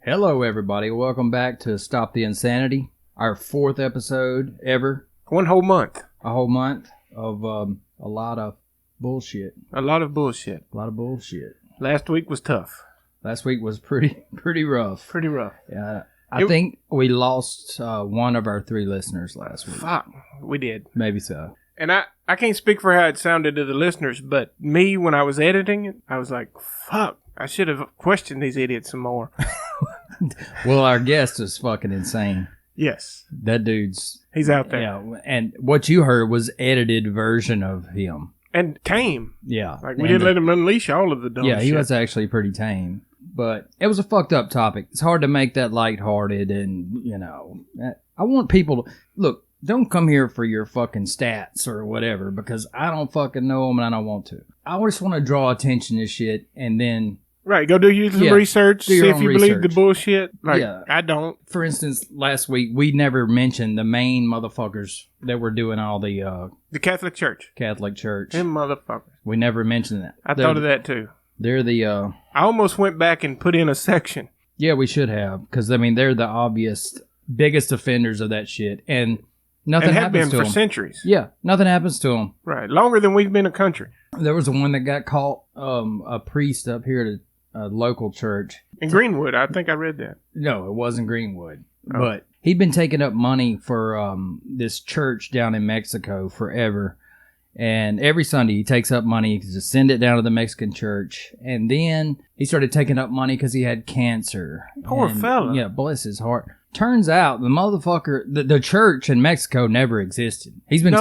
Hello, everybody. Welcome back to Stop the Insanity, our 4th episode ever. One whole month. A whole month of a lot of bullshit. A lot of bullshit. A lot of bullshit. Last week was tough. Last week was pretty rough. Pretty rough. Yeah, I think we lost one of our 3 listeners last week. Fuck, we did. Maybe so. And I can't speak for how it sounded to the listeners, but me, when I was editing it, I was like, fuck, I should have questioned these idiots some more. Well, our guest is fucking insane. Yes. That dude's... He's out there. Yeah, and what you heard was edited version of him. And tame. Yeah. Like, we didn't let him unleash all of the dumb shit. Yeah, he was actually pretty tame. But it was a fucked up topic. It's hard to make that lighthearted and, you know... I want people to... Look, don't come here for your fucking stats or whatever, because I don't fucking know them and I don't want to. I just want to draw attention to shit and then... Right, go do some research, see if you believe the bullshit. Like, I don't. For instance, last week, we never mentioned the main motherfuckers that were doing all the Catholic Church. Catholic Church. Them motherfuckers. We never mentioned that. I thought of that, too. They're the... I almost went back and put in a section. Yeah, we should have, because, I mean, they're the obvious, biggest offenders of that shit, and nothing happens to them. And have been for centuries. Yeah, nothing happens to them. Right, longer than we've been a country. There was one that got caught, a priest up here at a local church. In Greenwood, I think I read that. No, it wasn't Greenwood. Oh. But he'd been taking up money for this church down in Mexico forever. And every Sunday he takes up money to send it down to the Mexican church. And then he started taking up money because he had cancer. Poor fella. Yeah, bless his heart. Turns out the motherfucker, the church in Mexico never existed. He's been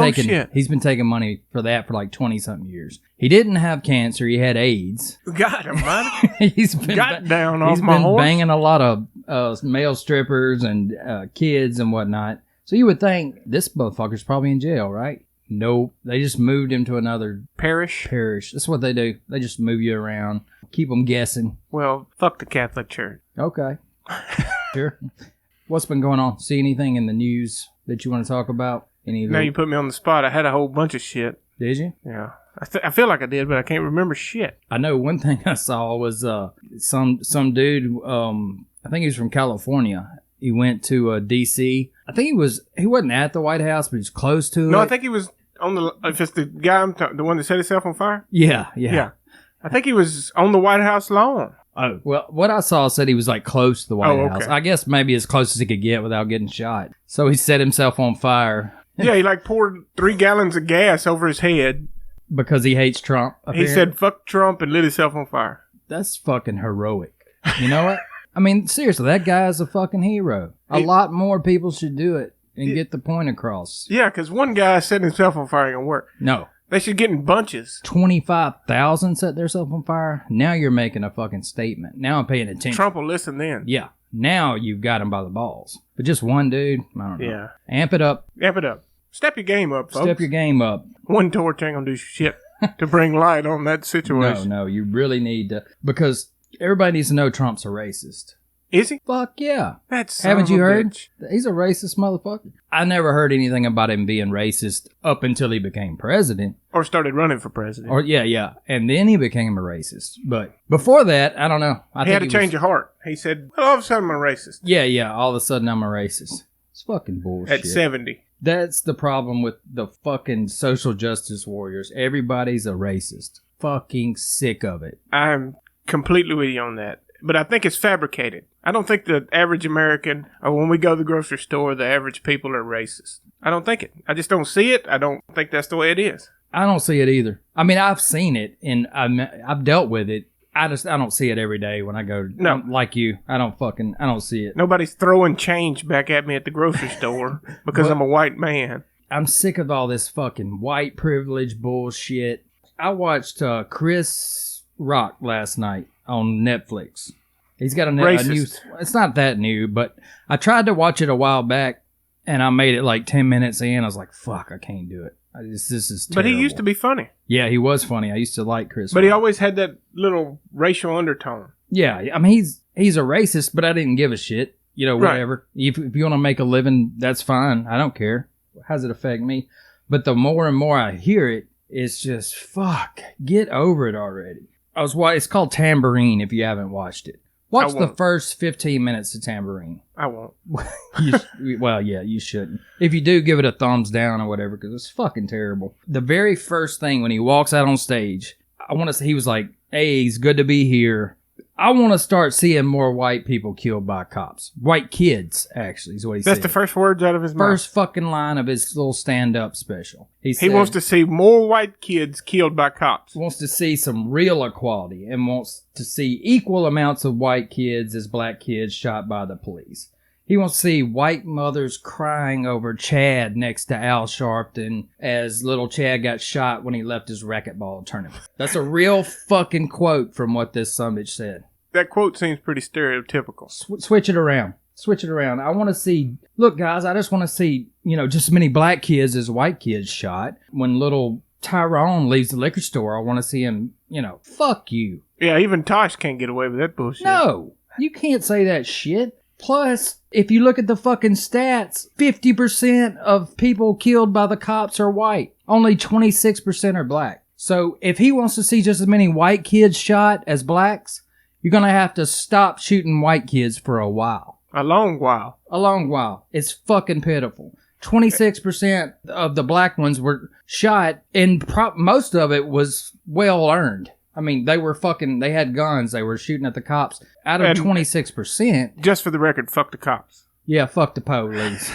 taking money for that for like 20-something years. He didn't have cancer. He had AIDS. God almighty. He's been banging a lot of male strippers and kids and whatnot. So you would think this motherfucker's probably in jail, right? Nope. They just moved him to another parish. That's what they do. They just move you around, keep them guessing. Well, fuck the Catholic Church. Okay. Sure. What's been going on? See anything in the news that you want to talk about? Now you put me on the spot. I had a whole bunch of shit. Did you? Yeah. I feel like I did, but I can't remember shit. I know one thing I saw was some dude, I think he was from California. He went to D.C. I think he wasn't at the White House, but he was close to it. No, I think he was on if it's the guy, the one that set himself on fire? Yeah. I think he was on the White House lawn. Oh, well, what I saw said he was like close to the White House. I guess maybe as close as he could get without getting shot. So he set himself on fire. Yeah, he like poured 3 gallons of gas over his head. Because he hates Trump. He said, fuck Trump, and lit himself on fire. That's fucking heroic. You know what? I mean, seriously, that guy's a fucking hero. A lot more people should do it and get the point across. Yeah, because one guy setting himself on fire ain't gonna work. No. They should get in bunches. 25,000 set themselves on fire. Now you're making a fucking statement. Now I'm paying attention. Trump will listen then. Yeah. Now you've got him by the balls. But just one dude, I don't know. Yeah. Amp it up. Amp it up. Step your game up, folks. Step your game up. One torch ain't gonna do shit to bring light on that situation. No, you really need to. Because everybody needs to know Trump's a racist. Is he? Fuck yeah. Haven't you heard? Bitch. He's a racist motherfucker. I never heard anything about him being racist up until he became president. Or started running for president. Or yeah. And then he became a racist. But before that, I don't know. He had to change of heart. He said, well, all of a sudden I'm a racist. Yeah. All of a sudden I'm a racist. It's fucking bullshit. At 70. That's the problem with the fucking social justice warriors. Everybody's a racist. Fucking sick of it. I'm completely with you on that. But I think it's fabricated. I don't think the average American, or when we go to the grocery store, the average people are racist. I don't think it. I just don't see it. I don't think that's the way it is. I don't see it either. I mean, I've seen it, and I've dealt with it. I don't see it every day when I go. No. Like you. I don't see it. Nobody's throwing change back at me at the grocery store because I'm a white man. I'm sick of all this fucking white privilege bullshit. I watched Chris Rock last night on Netflix. He's got a new... It's not that new, but I tried to watch it a while back, and I made it like 10 minutes in. I was like, fuck, I can't do it. This is terrible. But he used to be funny. Yeah, he was funny. I used to like Chris But Rock. He always had that little racial undertone. Yeah, I mean, he's a racist, but I didn't give a shit. You know, whatever. Right. If you want to make a living, that's fine. I don't care. How does it affect me? But the more and more I hear it, it's just, fuck, get over it already. It's called Tambourine if you haven't watched it. Watch the first 15 minutes of Tambourine. I won't. Well, yeah, you shouldn't. If you do, give it a thumbs down or whatever, because it's fucking terrible. The very first thing when he walks out on stage, I want to say he was like, "Hey, it's good to be here." I want to start seeing more white people killed by cops. White kids, actually, is what he said. That's the first words out of his mouth. First fucking line of his little stand-up special. He wants to see more white kids killed by cops. Wants to see some real equality and wants to see equal amounts of white kids as black kids shot by the police. He wants to see white mothers crying over Chad next to Al Sharpton as little Chad got shot when he left his racquetball tournament. That's a real fucking quote from what this summit said. That quote seems pretty stereotypical. Switch it around. Switch it around. I want to see... Look, guys, I just want to see, just as many black kids as white kids shot. When little Tyrone leaves the liquor store, I want to see him, fuck you. Yeah, even Tosh can't get away with that bullshit. No, you can't say that shit. Plus, if you look at the fucking stats, 50% of people killed by the cops are white. Only 26% are black. So if he wants to see just as many white kids shot as blacks, you're going to have to stop shooting white kids for a while. A long while. A long while. It's fucking pitiful. 26% of the black ones were shot, and most of it was well earned. I mean, they had guns. They were shooting at the cops. Out of 26%. Just for the record, fuck the cops. Yeah, fuck the police.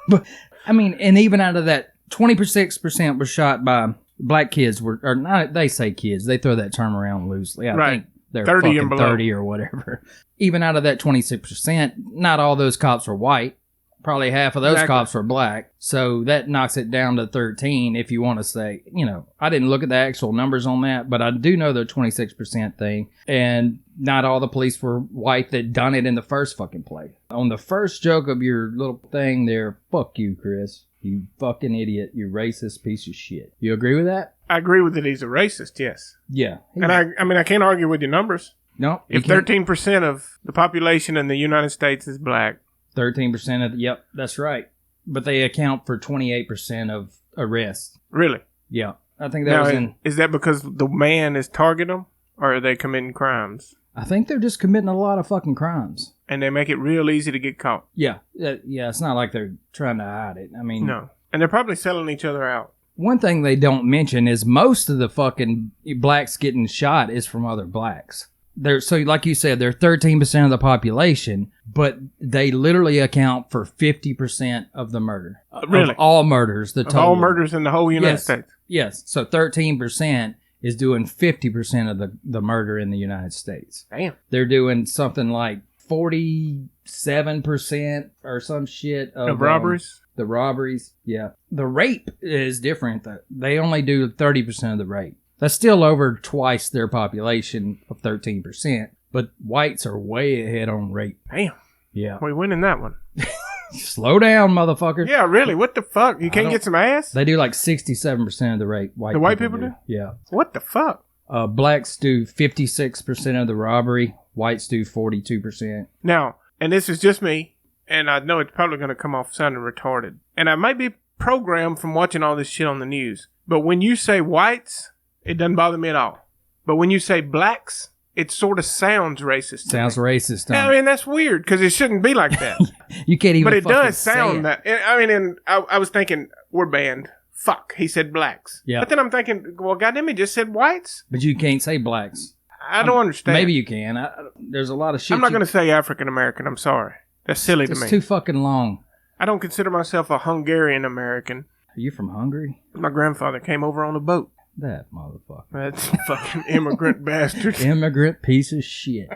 But, I mean, and even out of that, 26% were shot by black kids. Or not, they say kids. They throw that term around loosely. I think they're 30 fucking and below. 30 or whatever. Even out of that 26%, not all those cops were white. Probably half of those cops were black. So that knocks it down to 13 if you want to say, I didn't look at the actual numbers on that, but I do know the 26% thing. And not all the police were white that done it in the first fucking place. On the first joke of your little thing there, fuck you, Chris. You fucking idiot. You racist piece of shit. You agree with that? I agree with it. He's a racist, yes. Yeah. And I can't argue with your numbers. No. If 13% of the population in the United States is black. 13% of yep, that's right. But they account for 28% of arrests. Really? Yeah. I think that was in... Is that because the man is targeting them? Or are they committing crimes? I think they're just committing a lot of fucking crimes. And they make it real easy to get caught. Yeah. Yeah, it's not like they're trying to hide it. I mean... No. And they're probably selling each other out. One thing they don't mention is most of the fucking blacks getting shot is from other blacks. So like you said, they're 13% of the population, but they literally account for 50% of the murder. Really? Of all murders. Of all murders in the whole United States? Yes. So 13% is doing 50% of the murder in the United States. Damn. They're doing something like 47% or some shit of robberies? The robberies, yeah. The rape is different. They only do 30% of the rape. That's still over twice their population of 13%. But whites are way ahead on rape. Damn. Yeah. We winning that one. Slow down, motherfucker. Yeah, really? What the fuck? You can't get some ass? They do like 67% of the rape. The white people do? Yeah. What the fuck? Blacks do 56% of the robbery. Whites do 42%. Now, and this is just me, and I know it's probably going to come off sounding retarded. And I might be programmed from watching all this shit on the news. But when you say whites, it doesn't bother me at all. But when you say blacks, it sort of sounds racist. Sounds racist. I mean, that's weird because it shouldn't be like that. You can't even. But it does sound that. I mean, and I was thinking we're banned. Fuck, he said blacks. Yeah. But then I'm thinking, well, goddamn, he just said whites. But you can't say blacks. I don't understand. Maybe you can. There's a lot of shit. I'm not going to say African American. I'm sorry. That's silly to me. It's too fucking long. I don't consider myself a Hungarian American. Are you from Hungary? My grandfather came over on a boat. That motherfucker. That's a fucking immigrant bastard. Immigrant piece of shit.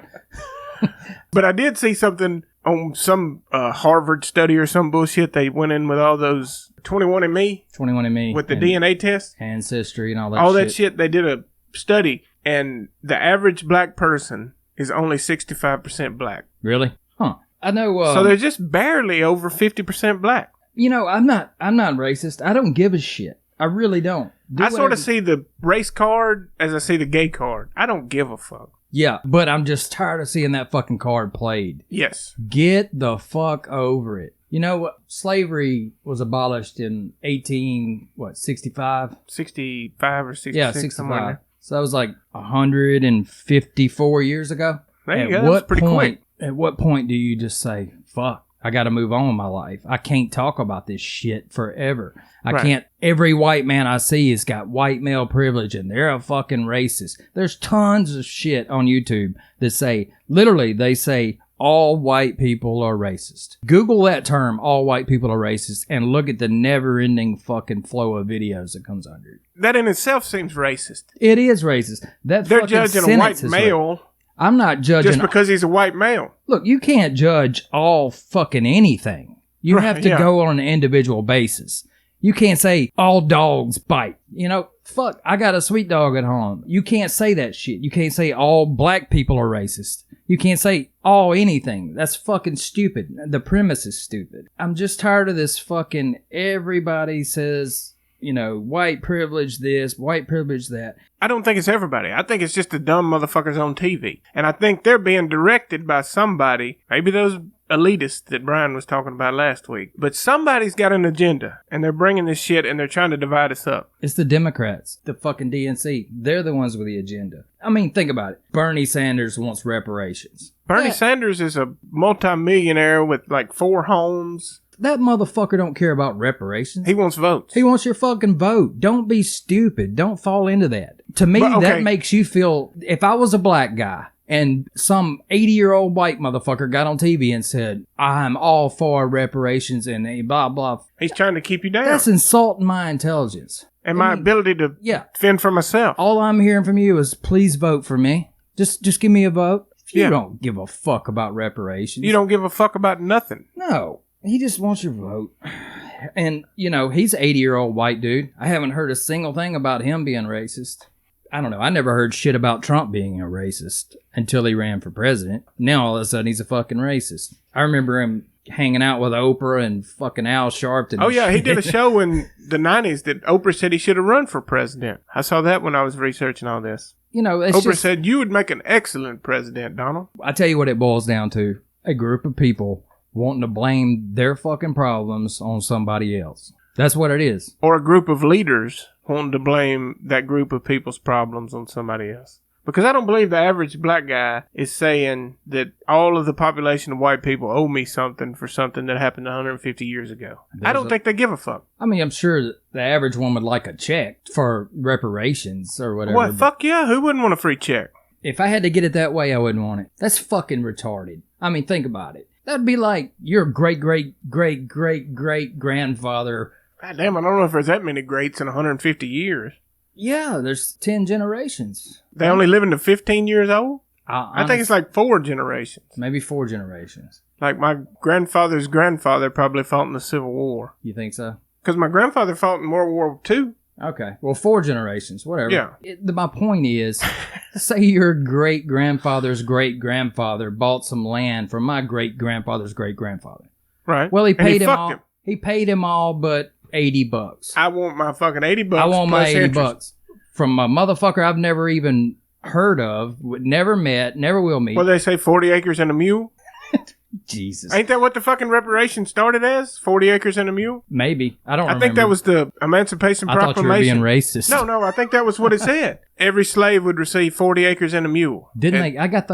But I did see something on some Harvard study or some bullshit. They went in with all those 21andMe. 21andMe. With the DNA test. Ancestry and all that shit. All that shit. They did a study, and the average black person is only 65% black. Really? Huh. I know. So they're just barely over 50% black. You know, I'm not racist. I don't give a shit. I really don't. I sort of see the race card as I see the gay card. I don't give a fuck. Yeah, but I'm just tired of seeing that fucking card played. Yes. Get the fuck over it. You know, slavery was abolished in 65? 65 or 66. Yeah, 65. So that was like 154 years ago. There you go. That was pretty quick. At what point do you just say, fuck, I got to move on with my life? I can't talk about this shit forever. I can't. Every white man I see has got white male privilege and they're a fucking racist. There's tons of shit on YouTube that say, literally, they say, all white people are racist. Google that term, all white people are racist, and look at the never-ending fucking flow of videos that comes under it. That in itself seems racist. It is racist. They're judging a white male. I'm not judging. Just because he's a white male. Look, you can't judge all fucking anything. You have to go on an individual basis. You can't say all dogs bite. You know, fuck, I got a sweet dog at home. You can't say that shit. You can't say all black people are racist. You can't say all anything. That's fucking stupid. The premise is stupid. I'm just tired of this fucking everybody says, you know, white privilege this, white privilege that. I don't think it's everybody. I think it's just the dumb motherfuckers on TV. And I think they're being directed by somebody, maybe those elitists that Brian was talking about last week. But somebody's got an agenda, and they're bringing this shit, and they're trying to divide us up. It's the Democrats, the fucking DNC. They're the ones with the agenda. I mean, think about it. Bernie Sanders wants reparations. Bernie Sanders is a multimillionaire with like 4 homes. That motherfucker don't care about reparations. He wants votes. He wants your fucking vote. Don't be stupid. Don't fall into that. To me, that makes you feel, if I was a black guy and some 80-year-old white motherfucker got on TV and said, I'm all for reparations and blah, blah. He's trying to keep you down. That's insulting my intelligence. And my ability to fend for myself. All I'm hearing from you is, please vote for me. Just give me a vote. You don't give a fuck about reparations. You don't give a fuck about nothing. No. He just wants your vote. And, you know, he's an 80-year-old white dude. I haven't heard a single thing about him being racist. I don't know. I never heard shit about Trump being a racist until he ran for president. Now, all of a sudden, he's a fucking racist. I remember him hanging out with Oprah and fucking Al Sharpton. Oh, yeah. He did a show in the 90s that Oprah said he should have run for president. I saw that when I was researching all this. You know, Oprah said, you would make an excellent president, Donald. I tell you what it boils down to. A group of people wanting to blame their fucking problems on somebody else. That's what it is. Or a group of leaders wanting to blame that group of people's problems on somebody else. Because I don't believe the average black guy is saying that all of the population of white people owe me something for something that happened 150 years ago. I don't think they give a fuck. I mean, I'm sure that the average one would like a check for reparations or whatever. Well, fuck yeah. Who wouldn't want a free check? If I had to get it that way, I wouldn't want it. That's fucking retarded. I mean, think about it. That'd be like your great-great-great-great-great-grandfather. God damn, I don't know if there's that many greats in 150 years. Yeah, there's 10 generations. They only living to 15 years old? I think it's like 4 generations. Maybe 4 generations. Like my grandfather's grandfather probably fought in the Civil War. You think so? Because my grandfather fought in World War II. Okay. Well, 4 generations, whatever. Yeah. My point is, say your great-grandfather's great-grandfather bought some land from my great-grandfather's great-grandfather. Right. Well, he paid him all. He paid him all but $80. I want my fucking $80. I want my $80 from a motherfucker I've never even heard of, never met, never will meet. Well, they say 40 acres and a mule. Jesus. Ain't that what the fucking reparations started as? 40 acres and a mule? Maybe. I don't remember. I think that was the Emancipation Proclamation. I thought you were being racist. No, I think that was what it said. Every slave would receive 40 acres and a mule. Didn't they? They got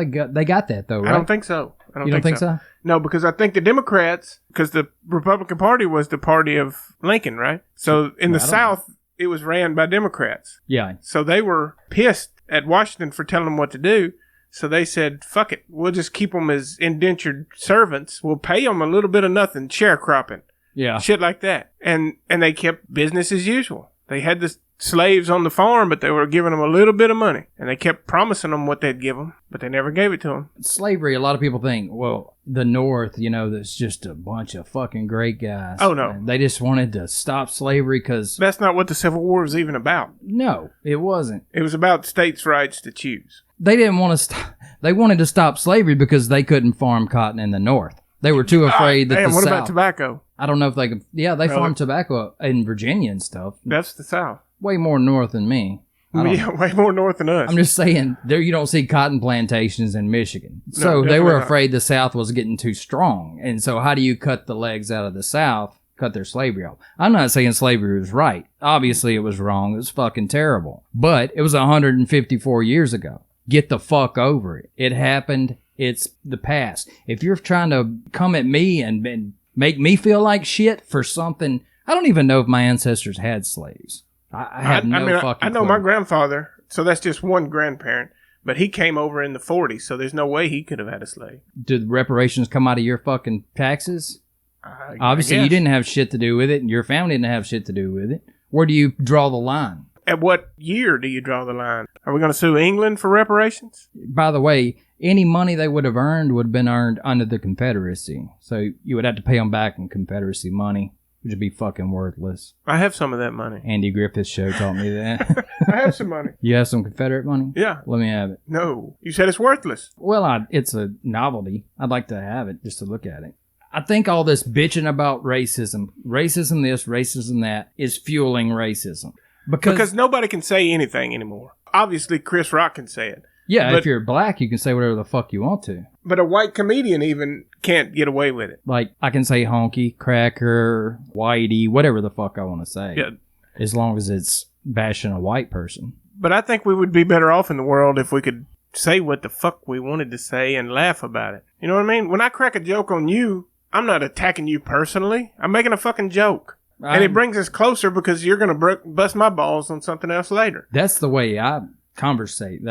that though, right? I don't think so. You don't think so? No, because I think the Democrats, because the Republican Party was the party of Lincoln, right? So in the South, it was ran by Democrats. Yeah. So they were pissed at Washington for telling them what to do. So they said, fuck it. We'll just keep them as indentured servants. We'll pay them a little bit of nothing, sharecropping. Yeah. Shit like that. And they kept business as usual. They had the slaves on the farm, but they were giving them a little bit of money. And they kept promising them what they'd give them, but they never gave it to them. Slavery, a lot of people think, well, the North, you know, that's just a bunch of fucking great guys. Oh, no. And they just wanted to stop slavery because... That's not what the Civil War was even about. No, it wasn't. It was about states' rights to choose. They didn't want to stop... They wanted to stop slavery because they couldn't farm cotton in the North. They were too afraid that the South... what about tobacco? I don't know if they could... Yeah, they farm tobacco in Virginia and stuff. That's the South. Way more north than me. Yeah, way more north than us. I'm just saying, there you don't see cotton plantations in Michigan. So they were afraid the South was getting too strong. And so how do you cut the legs out of the South, cut their slavery off? I'm not saying slavery was right. Obviously it was wrong. It was fucking terrible. But it was 154 years ago. Get the fuck over it. It happened It's the past. If you're trying to come at me and make me feel like shit for something, I don't even know if my ancestors had slaves. I have no fucking I know clue. my grandfather, so that's just one grandparent, but he came over in the 40s, so there's no way he could have had a slave. Did reparations come out of your fucking taxes? Obviously, you didn't have shit to do with it, and your family didn't have shit to do with it. Where do you draw the line? At what year do you draw the line? Are we going to sue England for reparations? By the way, any money they would have earned would have been earned under the Confederacy. So you would have to pay them back in Confederacy money, which would be fucking worthless. I have some of that money. Andy Griffith's show taught me that. I have some money. You have some Confederate money? Yeah. Let me have it. No. You said it's worthless. Well, it's a novelty. I'd like to have it just to look at it. I think all this bitching about racism this, racism that, is fueling racism. Because nobody can say anything anymore. Obviously, Chris Rock can say it. Yeah, but if you're black, you can say whatever the fuck you want to. But a white comedian even can't get away with it. Like, I can say honky, cracker, whitey, whatever the fuck I want to say. Yeah. As long as it's bashing a white person. But I think we would be better off in the world if we could say what the fuck we wanted to say and laugh about it. You know what I mean? When I crack a joke on you, I'm not attacking you personally. I'm making a fucking joke. And it brings us closer because you're going to bust my balls on something else later. That's the way I conversate.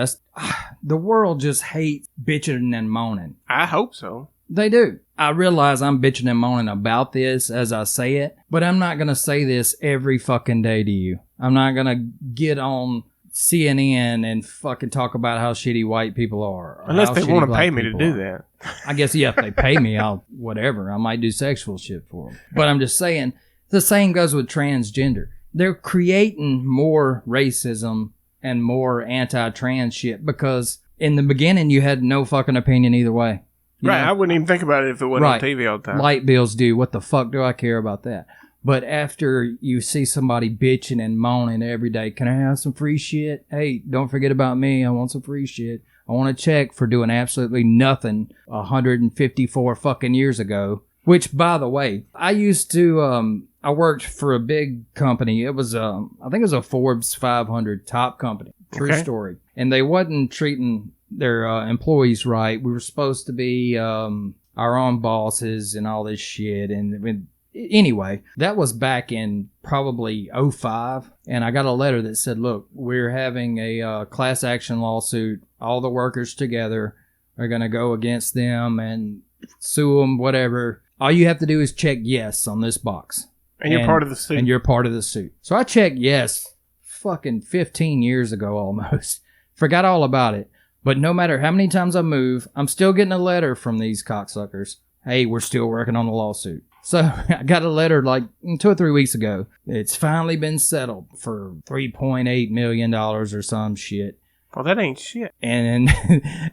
The world just hates bitching and moaning. I hope so. They do. I realize I'm bitching and moaning about this as I say it, but I'm not going to say this every fucking day to you. I'm not going to get on CNN and fucking talk about how shitty white people are. Unless they want to pay me to do that. I guess, yeah, if they pay me, I'll whatever. I might do sexual shit for them. But I'm just saying, the same goes with transgender. They're creating more racism and more anti-trans shit because in the beginning you had no fucking opinion either way. Right, I wouldn't even think about it if it wasn't on TV all the time. Light bills do. What the fuck do I care about that? But after you see somebody bitching and moaning every day, can I have some free shit? Hey, don't forget about me. I want some free shit. I want a check for doing absolutely nothing 154 fucking years ago. Which, by the way, I used to, I worked for a big company. It was, I think it was a Forbes 500 top company. True story. And they wasn't treating their employees right. We were supposed to be our own bosses and all this shit. And anyway, that was back in probably 2005. And I got a letter that said, look, we're having a class action lawsuit. All the workers together are going to go against them and sue them, whatever. All you have to do is check yes on this box. And you're part of the suit. And you're part of the suit. So I checked yes fucking 15 years ago almost. Forgot all about it. But no matter how many times I move, I'm still getting a letter from these cocksuckers. Hey, we're still working on the lawsuit. So I got a letter like 2 or 3 weeks ago. It's finally been settled for $3.8 million or some shit. Well, that ain't shit. And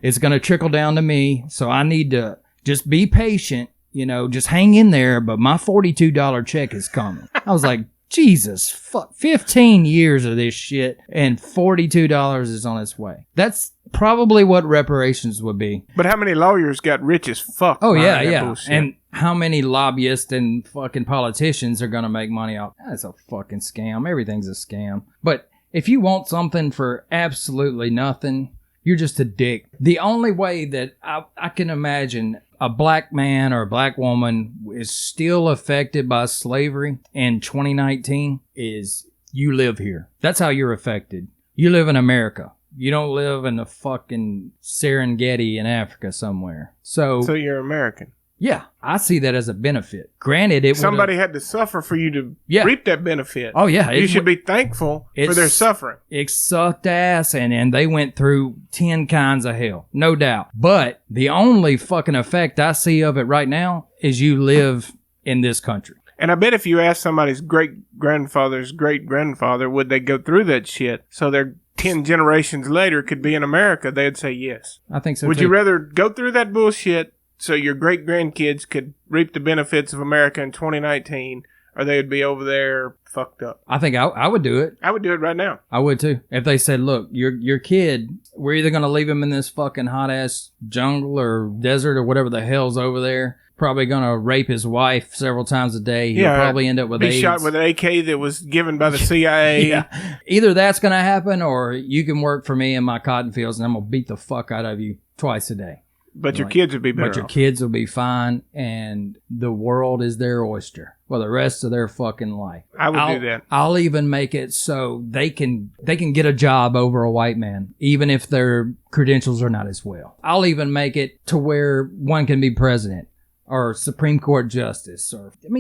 it's going to trickle down to me. So I need to just be patient. You know, just hang in there, but my $42 check is coming. I was like, Jesus, fuck, 15 years of this shit, and $42 is on its way. That's probably what reparations would be. But how many lawyers got rich as fuck? Oh, yeah. Bullshit? And how many lobbyists and fucking politicians are going to make money off? That's a fucking scam. Everything's a scam. But if you want something for absolutely nothing, you're just a dick. The only way that I can imagine a black man or a black woman is still affected by slavery in 2019 is you live here. That's how you're affected. You live in America. You don't live in the fucking Serengeti in Africa somewhere. So you're American. Yeah, I see that as a benefit. Granted, somebody had to suffer for you to reap that benefit. Oh, yeah. You should be thankful for their suffering. It sucked ass, and they went through 10 kinds of hell, no doubt. But the only fucking effect I see of it right now is you live in this country. And I bet if you ask somebody's great-grandfather's great-grandfather, would they go through that shit so their 10 generations later could be in America, they'd say yes. I think so, Would you rather go through that bullshit so your great-grandkids could reap the benefits of America in 2019, or they would be over there fucked up? I think I would do it. I would do it right now. I would too. If they said, look, your kid, we're either going to leave him in this fucking hot-ass jungle or desert or whatever the hell's over there, probably going to rape his wife several times a day. He'll probably end up with AIDS. Be shot with an AK that was given by the CIA. Yeah. Either that's going to happen or you can work for me in my cotton fields and I'm going to beat the fuck out of you twice a day. But your kids will be better. But your kids will be fine, and the world is their oyster for the rest of their fucking life. I'll do that. I'll even make it so they can get a job over a white man, even if their credentials are not as well. I'll even make it to where one can be president or Supreme Court justice.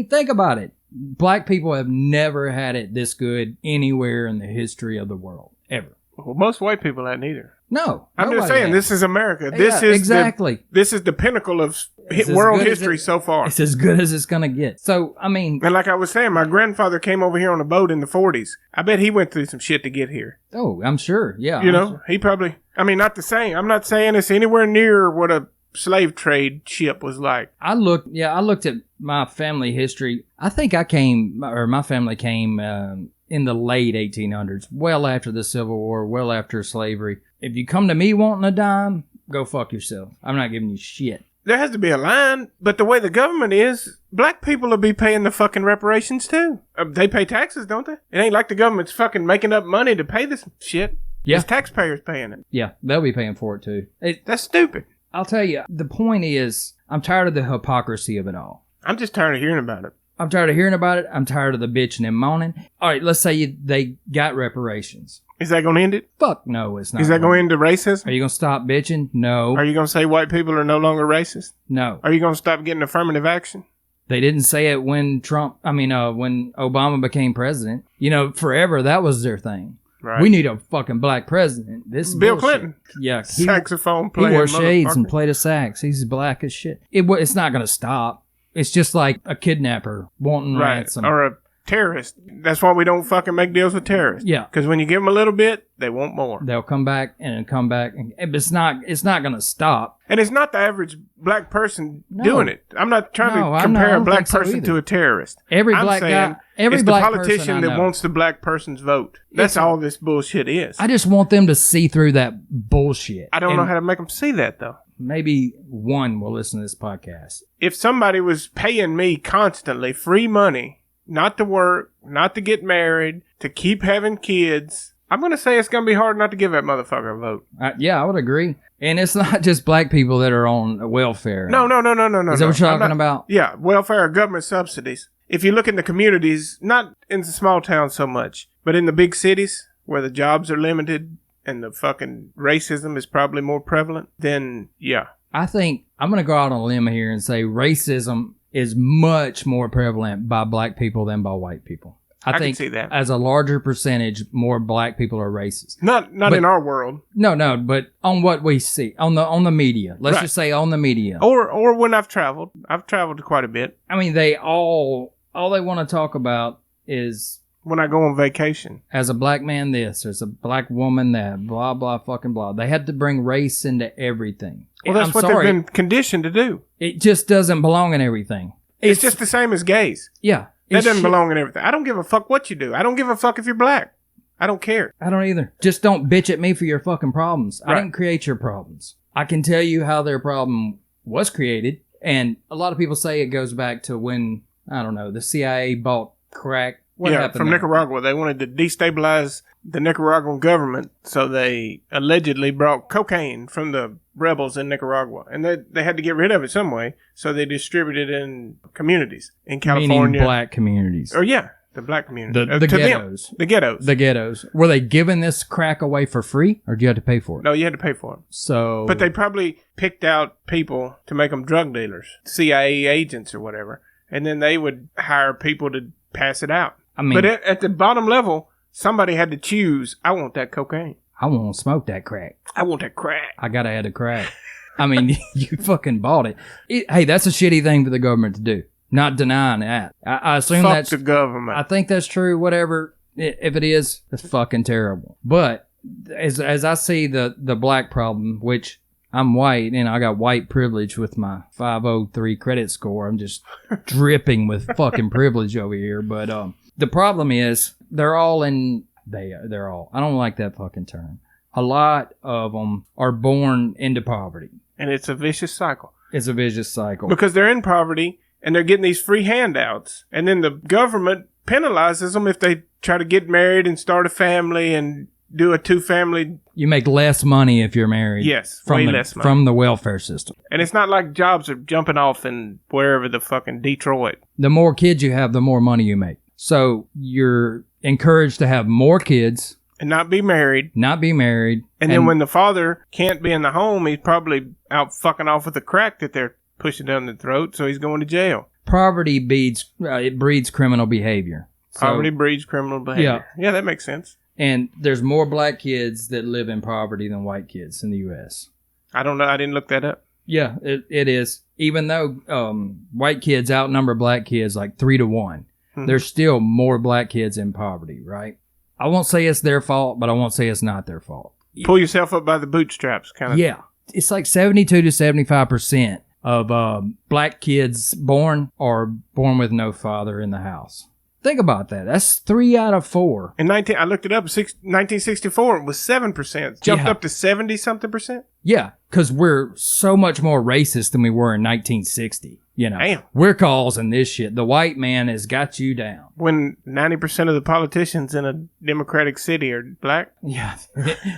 Think about it. Black people have never had it this good anywhere in the history of the world, ever. Well, most white people hadn't either. No. I'm just saying, this is America. This is this is the pinnacle of world history so far. It's as good as it's going to get. So, And like I was saying, my grandfather came over here on a boat in the 40s. I bet he went through some shit to get here. Oh, I'm sure. Yeah. Sure. He probably, not the same. I'm not saying it's anywhere near what a slave trade ship was like. I looked at my family history. I think my family came in the late 1800s, well after the Civil War, well after slavery. If you come to me wanting a dime, go fuck yourself. I'm not giving you shit. There has to be a line, but the way the government is, black people will be paying the fucking reparations too. They pay taxes, don't they? It ain't like the government's fucking making up money to pay this shit. Yeah. It's taxpayers paying it. Yeah, they'll be paying for it too. That's stupid. I'll tell you, the point is, I'm tired of the hypocrisy of it all. I'm just tired of hearing about it. I'm tired of hearing about it. I'm tired of the bitching and moaning. All right, let's say they got reparations. Is that going to end it? Fuck no, it's not. Is that going to end the racism? Are you going to stop bitching? No. Are you going to say white people are no longer racist? No. Are you going to stop getting affirmative action? They didn't say it when when Obama became president. Forever that was their thing. Right. We need a fucking black president. This is Bill bullshit. Clinton. Yeah. Saxophone player. He wore shades and played a sax. He's black as shit. It's not going to stop. It's just like a kidnapper wanting ransom. Or a terrorist. That's why we don't fucking make deals with terrorists. Yeah. Because when you give them a little bit, they want more. They'll come back and come back. And it's not going to stop. And it's not the average black person doing it. I'm not trying to compare a black person to a terrorist. Every black politician that wants the black person's vote. That's all this bullshit is. I just want them to see through that bullshit. I don't know how to make them see that, though. Maybe one will listen to this podcast. If somebody was paying me constantly free money, not to work, not to get married, to keep having kids, I'm going to say it's going to be hard not to give that motherfucker a vote. Yeah, I would agree. And it's not just black people that are on welfare. No. Is that what you're talking about? Yeah, welfare or government subsidies. If you look in the communities, not in the small towns so much, but in the big cities where the jobs are limited and the fucking racism is probably more prevalent, then yeah. I think I'm going to go out on a limb here and say racism is much more prevalent by black people than by white people. I think can see that. As a larger percentage, more black people are racist. Not in our world. No, but on what we see on the media. Let's just say on the media. Or when I've traveled quite a bit. They all they want to talk about is when I go on vacation. As a black man this, as a black woman that, blah, blah, fucking blah. They had to bring race into everything. Well, that's what they've been conditioned to do. It just doesn't belong in everything. It's just the same as gays. Yeah. That doesn't belong in everything. I don't give a fuck what you do. I don't give a fuck if you're black. I don't care. I don't either. Just don't bitch at me for your fucking problems. Right. I didn't create your problems. I can tell you how their problem was created. And a lot of people say it goes back to when, I don't know, the CIA bought crack. What happened from Nicaragua. They wanted to destabilize the Nicaraguan government, so they allegedly brought cocaine from the rebels in Nicaragua. And they had to get rid of it some way, so they distributed it in communities in California. Meaning black communities. Or the black community. The ghettos. The ghettos. The ghettos. Were they giving this crack away for free, or did you have to pay for it? No, you had to pay for it. So, but they probably picked out people to make them drug dealers, CIA agents or whatever, and then they would hire people to pass it out. But at the bottom level, somebody had to choose, I want that cocaine. I want to smoke that crack. I want that crack. I got to have the crack. You fucking bought it. Hey, that's a shitty thing for the government to do. Not denying that. I assume that's the government. I think that's true. Whatever. If it is, it's fucking terrible. But as I see the black problem, which I'm white and I got white privilege with my 503 credit score. I'm just dripping with fucking privilege over here. But the problem is they're all I don't like that fucking term. A lot of them are born into poverty. And it's a vicious cycle. It's a vicious cycle. Because they're in poverty and they're getting these free handouts. And then the government penalizes them if they try to get married and start a family and do a 2-family. You make less money if you're married. Yes, way less money. From the welfare system. And it's not like jobs are jumping off in wherever the fucking Detroit. The more kids you have, the more money you make. So you're encouraged to have more kids. And not be married. And then when the father can't be in the home, he's probably out fucking off with the crack that they're pushing down the throat, so he's going to jail. Poverty breeds criminal behavior. Poverty breeds criminal behavior. Yeah, that makes sense. And there's more black kids that live in poverty than white kids in the U.S. I don't know. I didn't look that up. Yeah, it is. Even though white kids outnumber black kids like 3-1, there's still more black kids in poverty, right? I won't say it's their fault, but I won't say it's not their fault. Pull yourself up by the bootstraps, kind of. Yeah. It's like 72 to 75% of black kids born are born with no father in the house. Think about that. That's 3 out of 4. I looked it up. 1964, it was 7%. Jumped up to 70-something percent. Yeah, because we're so much more racist than we were in 1960. You know, damn. We're causing this shit. The white man has got you down. When 90% of the politicians in a democratic city are black. Yeah,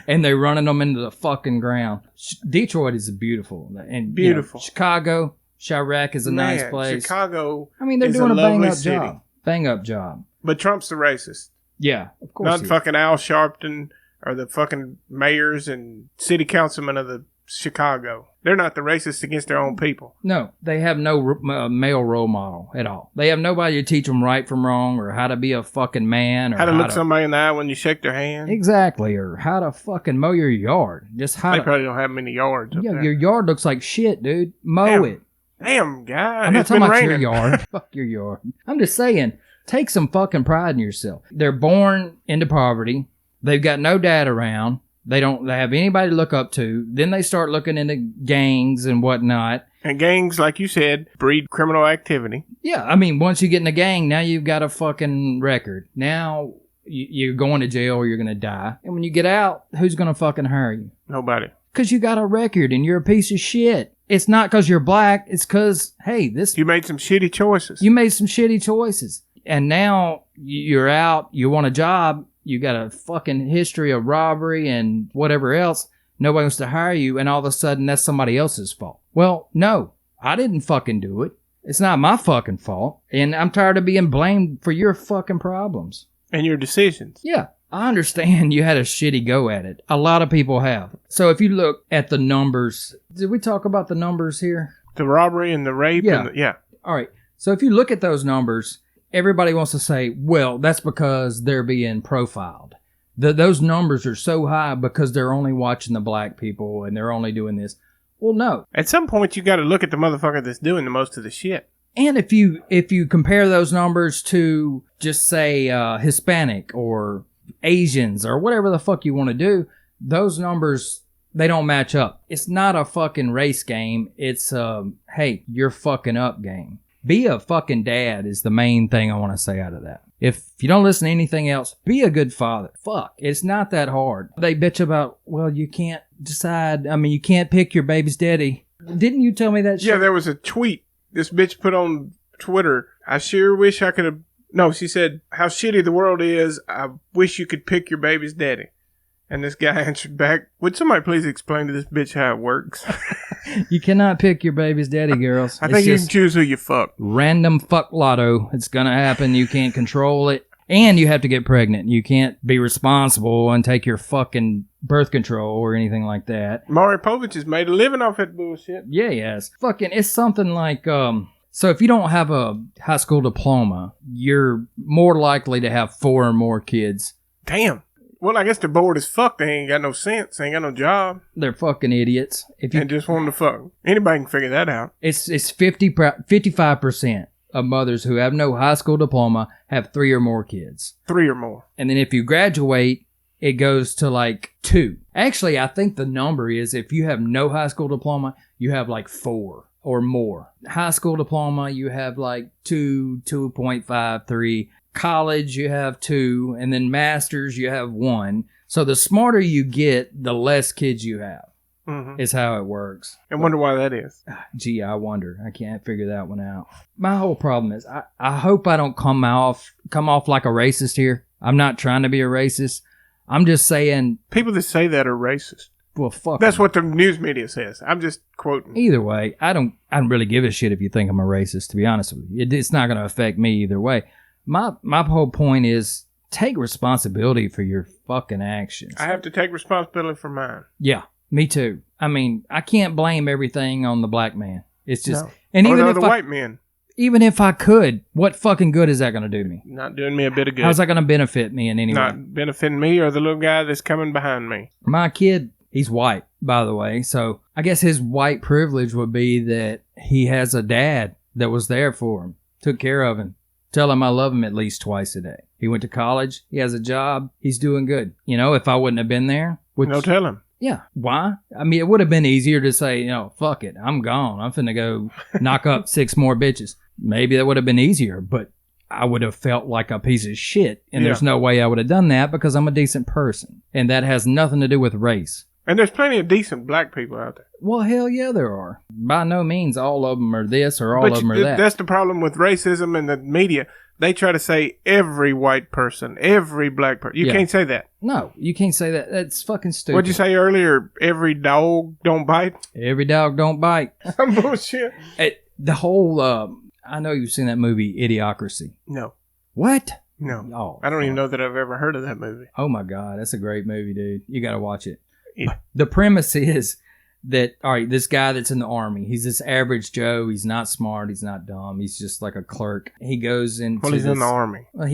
and they're running them into the fucking ground. Detroit is beautiful. And beautiful. You know, Chicago, Chirac is a nice place. Chicago. I mean, they're doing a bang up job. But Trump's the racist. Yeah, of course. Not fucking Al Sharpton or the fucking mayors and city councilmen of the Chicago. They're not the racists against their own people. No, they have no male role model at all. They have nobody to teach them right from wrong or how to be a fucking man. Or how to look somebody in the eye when you shake their hand. Exactly, or how to fucking mow your yard. Just how They probably don't have many yards up there. Your yard looks like shit, dude. Mow it. Damn, guy. I'm not talking about your yard. Fuck your yard. I'm just saying, take some fucking pride in yourself. They're born into poverty. They've got no dad around. They have anybody to look up to. Then they start looking into gangs and whatnot. And gangs, like you said, breed criminal activity. Yeah, I mean, once you get in a gang, now you've got a fucking record. Now you're going to jail or you're going to die. And when you get out, who's going to fucking hire you? Nobody. Because you got a record and you're a piece of shit. It's not because you're black. It's because, hey, you made some shitty choices. You made some shitty choices. And now you're out. You want a job. You got a fucking history of robbery and whatever else. Nobody wants to hire you. And all of a sudden, that's somebody else's fault. Well, no. I didn't fucking do it. It's not my fucking fault. And I'm tired of being blamed for your fucking problems. And your decisions. Yeah. I understand you had a shitty go at it. A lot of people have. So if you look at the numbers, did we talk about the numbers here? The robbery and the rape? Yeah. Yeah. All right. So if you look at those numbers, everybody wants to say, well, that's because they're being profiled. Those numbers are so high because they're only watching the black people and they're only doing this. Well, no. At some point, you got to look at the motherfucker that's doing the most of the shit. And if you compare those numbers to just say Hispanic or Asians or whatever the fuck you want to do, those numbers, they don't match up. It's not a fucking race game. It's hey, you're fucking up game. Be a fucking dad is the main thing I want to say out of that. If you don't listen to anything else, be a good father. Fuck, it's not that hard. They bitch about, well, you can't decide. I mean, you can't pick your baby's daddy. Didn't you tell me that shit? Yeah, there was a tweet this bitch put on Twitter. I sure wish I could have... No, she said, how shitty the world is. I wish you could pick your baby's daddy. And this guy answered back, would somebody please explain to this bitch how it works? You cannot pick your baby's daddy, girls. I think you can choose who you fuck. Random fuck lotto. It's going to happen. You can't control it. And you have to get pregnant. You can't be responsible and take your fucking birth control or anything like that. Maury Povich has made a living off that bullshit. Yeah, yes. Fucking, it's something like, so if you don't have a high school diploma, you're more likely to have 4 or more kids. Damn. Well, I guess they're bored as fuck. They ain't got no sense. They ain't got no job. They're fucking idiots. And just want to fuck. Anybody can figure that out. It's 55% of mothers who have no high school diploma have 3 or more kids. 3 or more. And then if you graduate, it goes to like 2. Actually, I think the number is if you have no high school diploma, you have like 4 or more. High school diploma, you have like 2, 2.5, 3. College, you have 2, and then masters, you have 1. So the smarter you get, the less kids you have. Mm-hmm. Is how it works. I wonder why that is. Gee, I wonder. I can't figure that one out. My whole problem is I hope I don't come off like a racist here. I'm not trying to be a racist. I'm just saying... People that say that are racist. Well, fuck That's them. what the news media says. I'm just quoting. Either way, I don't really give a shit if you think I'm a racist, to be honest with you. It's not going to affect me either way. My whole point is take responsibility for your fucking actions. I have to take responsibility for mine. Yeah, me too. I mean, I can't blame everything on the black man. It's just... No. And or even the white men. Even if I could, what fucking good is that going to do me? Not doing me a bit of good. How's that going to benefit me in any way? Not benefiting me or the little guy that's coming behind me. My kid, he's white, by the way. So I guess his white privilege would be that he has a dad that was there for him, took care of him. Tell him I love him at least twice a day. He went to college. He has a job. He's doing good. You know, if I wouldn't have been there. No, tell him. Yeah. Why? I mean, it would have been easier to say, fuck it. I'm gone. I'm finna go knock up 6 more bitches. Maybe that would have been easier, but I would have felt like a piece of shit. And there's no way I would have done that because I'm a decent person. And that has nothing to do with race. And there's plenty of decent black people out there. Well, hell yeah, there are. By no means all of them are this or all of them are that. That's the problem with racism and the media. They try to say every white person, every black person. You can't say that. No, you can't say that. That's fucking stupid. What'd you say earlier? Every dog don't bite? Every dog don't bite. Some bullshit. The whole, I know you've seen that movie, Idiocracy. No. What? No. Oh, I don't even know that I've ever heard of that movie. Oh my God, that's a great movie, dude. You got to watch it. Yeah. The premise is that, all right, this guy that's in the army, he's this average Joe. He's not smart. He's not dumb. He's just like a clerk. He goes into Well, he's in the army. Well,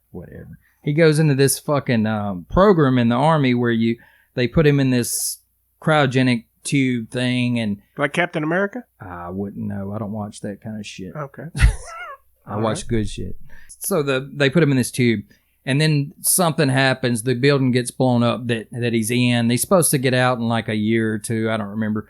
whatever. He goes into this fucking program in the army where they put him in this cryogenic tube thing and... Like Captain America? I wouldn't know. I don't watch that kind of shit. Okay. I watch good shit. So they put him in this tube. And then something happens. The building gets blown up that he's in. He's supposed to get out in like a year or two. I don't remember.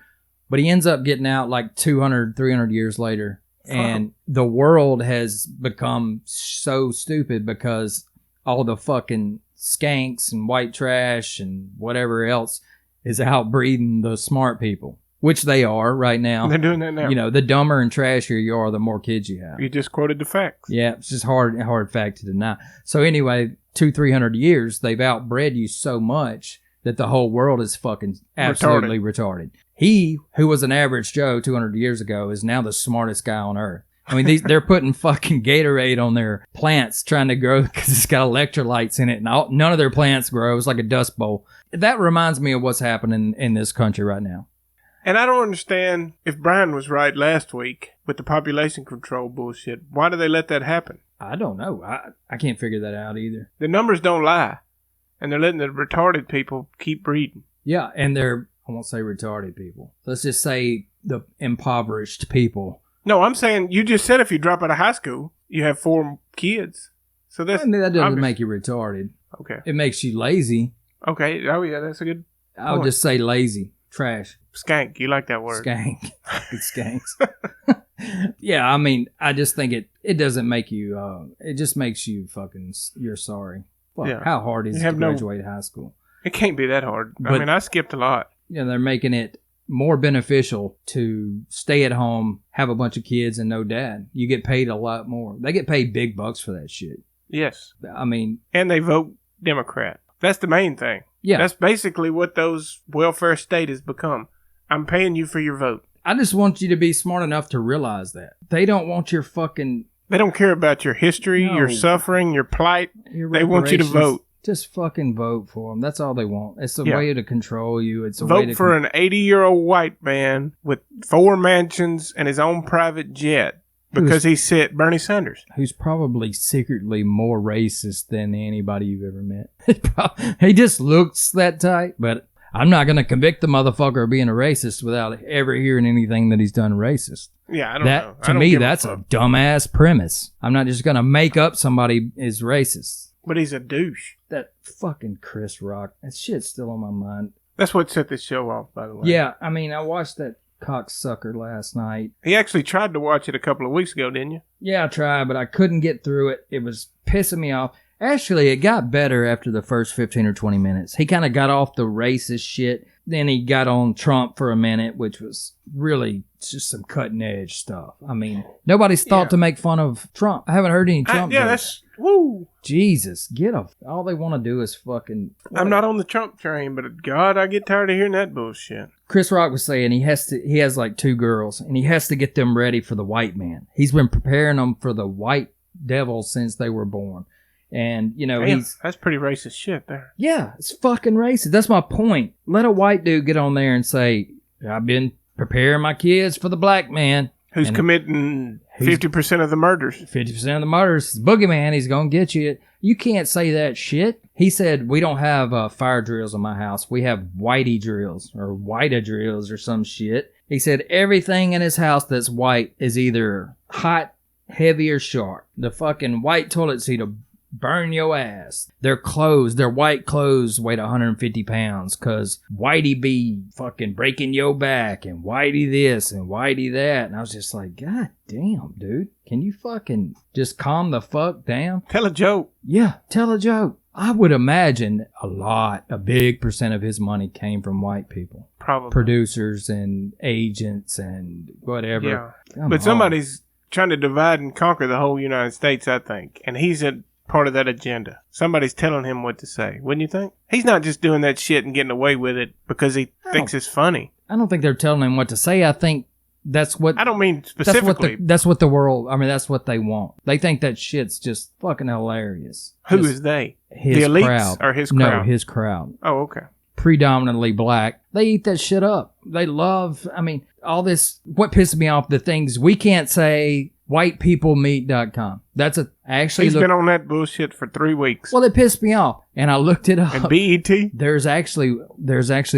But he ends up getting out like 200, 300 years later. And the world has become so stupid because all the fucking skanks and white trash and whatever else is outbreeding the smart people. Which they are right now. They're doing that now. The dumber and trashier you are, the more kids you have. You just quoted the facts. Yeah, it's just hard fact to deny. So anyway, 200-300 years, they've outbred you so much that the whole world is fucking absolutely retarded. He, who was an average Joe 200 years ago, is now the smartest guy on earth. I mean, they're putting fucking Gatorade on their plants trying to grow because it's got electrolytes in it. And none of their plants grow. It's like a dust bowl. That reminds me of what's happening in this country right now. And I don't understand if Brian was right last week with the population control bullshit. Why do they let that happen? I don't know. I can't figure that out either. The numbers don't lie. And they're letting the retarded people keep breeding. Yeah, and I won't say retarded people. Let's just say the impoverished people. No, I'm saying you just said if you drop out of high school, you have 4 kids. So that doesn't make you retarded. Okay. It makes you lazy. Okay. Oh, yeah, that's a good point. I'll just say lazy. Trash. Skank. You like that word. Skank. It skanks. Yeah, I mean, I just think it doesn't make you, it just makes you fucking, you're sorry. Fuck, yeah. How hard is it to graduate high school? It can't be that hard. I mean, I skipped a lot. They're making it more beneficial to stay at home, have a bunch of kids, and no dad. You get paid a lot more. They get paid big bucks for that shit. Yes. I mean... And they vote Democrat. That's the main thing. Yeah. That's basically what those welfare state has become. I'm paying you for your vote. I just want you to be smart enough to realize that. They don't want your fucking... They don't care about your history, your suffering, your plight. They want you to vote. Just fucking vote for them. That's all they want. It's a way to control you. It's a vote way to for an 80-year-old white man with 4 mansions and his own private jet because he said Bernie Sanders. Who's probably secretly more racist than anybody you've ever met. He just looks that type, but I'm not going to convict the motherfucker of being a racist without ever hearing anything that he's done racist. Yeah, I don't know. To me, that's a dumbass premise. I'm not just going to make up somebody is racist. But he's a douche. That fucking Chris Rock. That shit's still on my mind. That's what set this show off, by the way. Yeah, I mean, I watched that cocksucker last night. He actually tried to watch it a couple of weeks ago, didn't you? Yeah, I tried, but I couldn't get through it. It was pissing me off. Actually, it got better after the first 15 or 20 minutes. He kind of got off the racist shit. Then he got on Trump for a minute, which was really just some cutting edge stuff. I mean, nobody's thought to make fun of Trump. I haven't heard any Trump jokes. That's woo. Jesus, get off. All they want to do is fucking... I'm not on the Trump train, but God, I get tired of hearing that bullshit. Chris Rock was saying he has like 2 girls, and he has to get them ready for the white man. He's been preparing them for the white devil since they were born. And, you know, Damn, that's pretty racist shit there. Yeah, it's fucking racist. That's my point. Let a white dude get on there and say, I've been preparing my kids for the black man. Who's committing 50% of the murders. 50% of the murders. Boogeyman, he's going to get you. You can't say that shit. He said, we don't have fire drills in my house. We have whitey drills or whita drills or some shit. He said everything in his house that's white is either hot, heavy, or sharp. The fucking white toilet seat will burn your ass. Their clothes, their white clothes weigh 150 pounds because whitey be fucking breaking your back and whitey this and whitey that. And I was just like, God damn, dude. Can you fucking just calm the fuck down? Tell a joke. Yeah, tell a joke. I would imagine a big percent of his money came from white people. Probably. Producers and agents and whatever. Yeah. But somebody's trying to divide and conquer the whole United States, I think. And he's a part of that agenda. Somebody's telling him what to say, wouldn't you think? He's not just doing that shit and getting away with it because he thinks it's funny. I don't think they're telling him what to say. I think that's what... I don't mean specifically. That's what the world... I mean, that's what they want. They think that shit's just fucking hilarious. Who is they? His the elites crowd. Or his crowd? No, his crowd. Oh, okay. Predominantly black. They eat that shit up. They love... I mean, all this... What pisses me off, the things we can't say... whitepeoplemeat.com. That's He's been on that bullshit for 3 weeks. Well, it pissed me off, and I looked it up. And BET? There's actually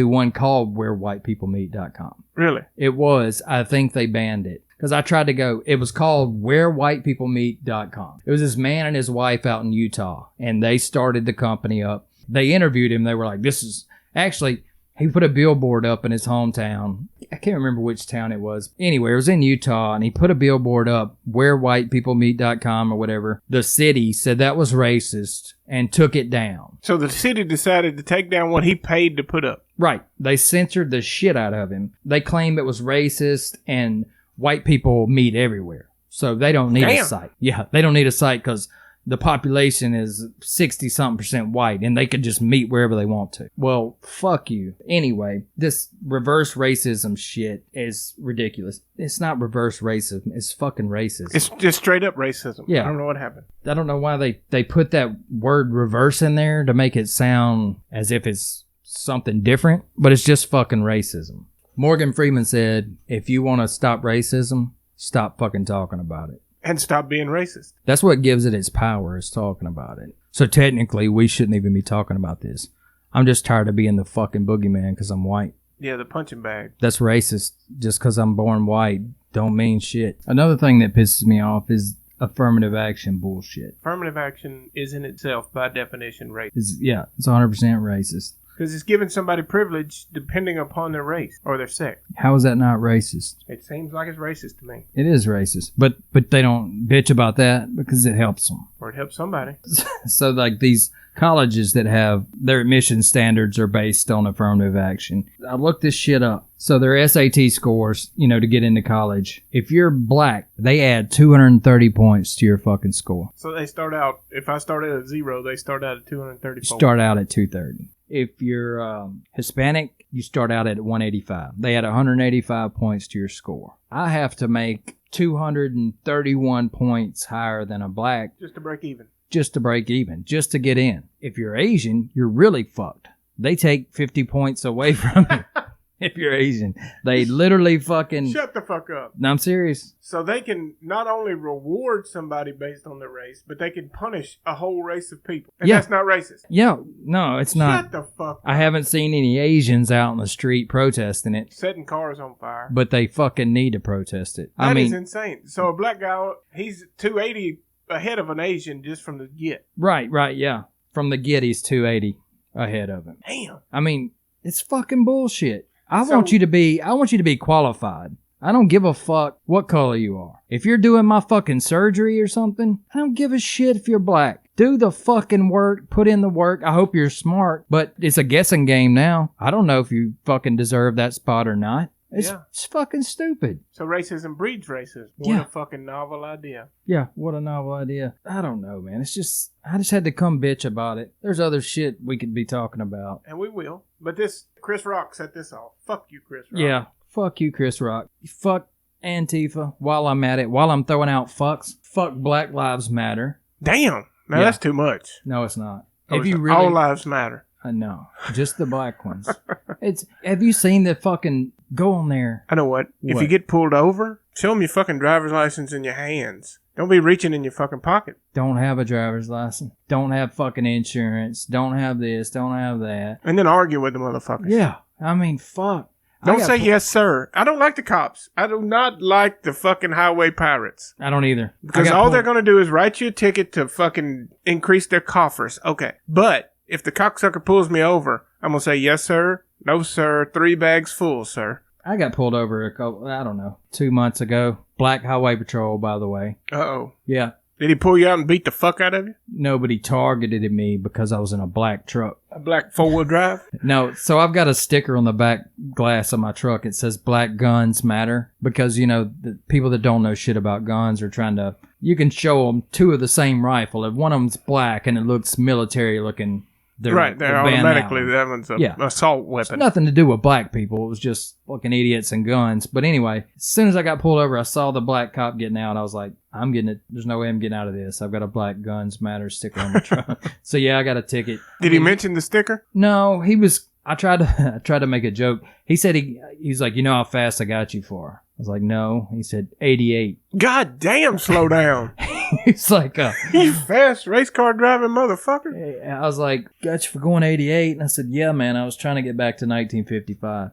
one called wherewhitepeoplemeat.com. Really? It was. I think they banned it because I tried to go. It was called wherewhitepeoplemeat.com. It was this man and his wife out in Utah, and they started the company up. They interviewed him. They were like, "This is actually." He put a billboard up in his hometown. I can't remember which town it was. Anyway, it was in Utah, and he put a billboard up, wherewhitepeoplemeat.com or whatever. The city said that was racist and took it down. So the city decided to take down what he paid to put up. Right. They censored the shit out of him. They claimed it was racist, and white people meet everywhere. So they don't need a site. Yeah, they don't need a site because... the population is 60-something% white, and they could just meet wherever they want to. Well, fuck you. Anyway, this reverse racism shit is ridiculous. It's not reverse racism. It's fucking racism. It's just straight up racism. Yeah. I don't know what happened. I don't know why they put that word reverse in there to make it sound as if it's something different, but it's just fucking racism. Morgan Freeman said, if you want to stop racism, stop fucking talking about it. And stop being racist. That's what gives it its power, is talking about it. So technically, we shouldn't even be talking about this. I'm just tired of being the fucking boogeyman because I'm white. Yeah, the punching bag. That's racist. Just because I'm born white don't mean shit. Another thing that pisses me off is affirmative action bullshit. Affirmative action is in itself, by definition, racist. It's 100% racist. Because it's giving somebody privilege depending upon their race or their sex. How is that not racist? It seems like it's racist to me. It is racist. But they don't bitch about that because it helps them. Or it helps somebody. So like these colleges that have their admission standards are based on affirmative action. I looked this shit up. So their SAT scores, to get into college, if you're black, they add 230 points to your fucking score. So they start out, if I started at 0, they start out at 234. Start out at 230. If you're Hispanic, you start out at 185. They add 185 points to your score. I have to make 231 points higher than a black. Just to break even. Just to get in. If you're Asian, you're really fucked. They take 50 points away from you. If you're Asian, they literally fucking... Shut the fuck up. No, I'm serious. So they can not only reward somebody based on their race, but they can punish a whole race of people. And that's not racist. Yeah, no, it's not. Shut the fuck up. I haven't seen any Asians out in the street protesting it. Setting cars on fire. But they fucking need to protest it. That is insane. So a black guy, he's 280 ahead of an Asian just from the get. Right, yeah. From the get, he's 280 ahead of him. Damn. I mean, it's fucking bullshit. I want you to be qualified. I don't give a fuck what color you are. If you're doing my fucking surgery or something, I don't give a shit if you're black. Do the fucking work. Put in the work. I hope you're smart, but it's a guessing game now. I don't know if you fucking deserve that spot or not. It's fucking stupid. So racism breeds racism. What a fucking novel idea. Yeah, what a novel idea. I don't know, man. I just had to come bitch about it. There's other shit we could be talking about. And we will. But Chris Rock set this off. Fuck you, Chris Rock. Yeah, fuck you, Chris Rock. Fuck Antifa while I'm at it. While I'm throwing out fucks. Fuck Black Lives Matter. Damn. Now that's too much. No, it's not. All lives matter. No, just the black ones. Have you seen the fucking... Go on there. I know what. If you get pulled over, show them your fucking driver's license in your hands. Don't be reaching in your fucking pocket. Don't have a driver's license. Don't have fucking insurance. Don't have this. Don't have that. And then argue with the motherfuckers. Yeah. I mean, fuck. Don't say yes, sir. I don't like the cops. I do not like the fucking highway pirates. I don't either. Because all they're going to do is write you a ticket to fucking increase their coffers. Okay. But if the cocksucker pulls me over, I'm going to say yes, sir. No, sir. 3 bags full, sir. I got pulled over 2 months ago. Black Highway Patrol, by the way. Uh-oh. Yeah. Did he pull you out and beat the fuck out of you? Nobody targeted me because I was in a black truck. A black 4-wheel drive? No, so I've got a sticker on the back glass of my truck. It says Black Guns Matter because, the people that don't know shit about guns are trying to... You can show them 2 of the same rifle. If one of them's black and it looks military looking... They're automatically, that one's an assault weapon. It's nothing to do with black people. It was just fucking idiots and guns. But anyway, as soon as I got pulled over, I saw the black cop getting out. I was like, I'm getting it. There's no way I'm getting out of this. I've got a Black Guns Matter sticker on the truck. So yeah, I got a ticket. Did he mention the sticker? No, I tried to make a joke. He said he's like, how fast I got you for? I was like, no. He said 88. God damn, slow down. He's like, you fast race car driving motherfucker. I was like, got you for going 88. And I said, yeah, man, I was trying to get back to 1955.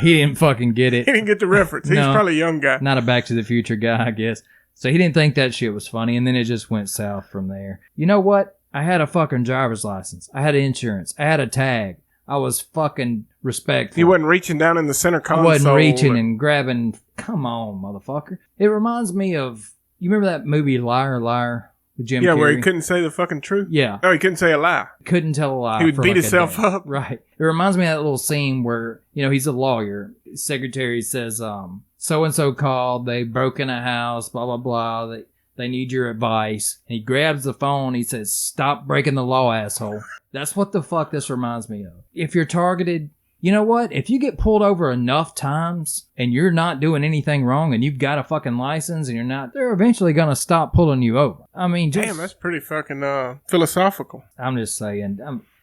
He didn't fucking get it. He didn't get the reference. He's probably a young guy. Not a Back to the Future guy, I guess. So he didn't think that shit was funny. And then it just went south from there. You know what? I had a fucking driver's license. I had insurance. I had a tag. I was fucking respectful. You wasn't reaching down in the center console. I wasn't reaching and grabbing. Come on, motherfucker. It reminds me of, you remember that movie Liar, Liar with Jim Carrey? Yeah, where he couldn't say the fucking truth? Yeah. Oh, he couldn't say a lie. Couldn't tell a lie. He would beat himself up. Right. It reminds me of that little scene where, he's a lawyer. His secretary says, so-and-so called, they broke in a house, blah, blah, blah. They need your advice. And he grabs the phone. He says, stop breaking the law, asshole. That's what the fuck this reminds me of. If you're targeted, you know what? If you get pulled over enough times and you're not doing anything wrong and you've got a fucking license and you're not, they're eventually going to stop pulling you over. I mean, damn, that's pretty fucking philosophical. I'm just saying.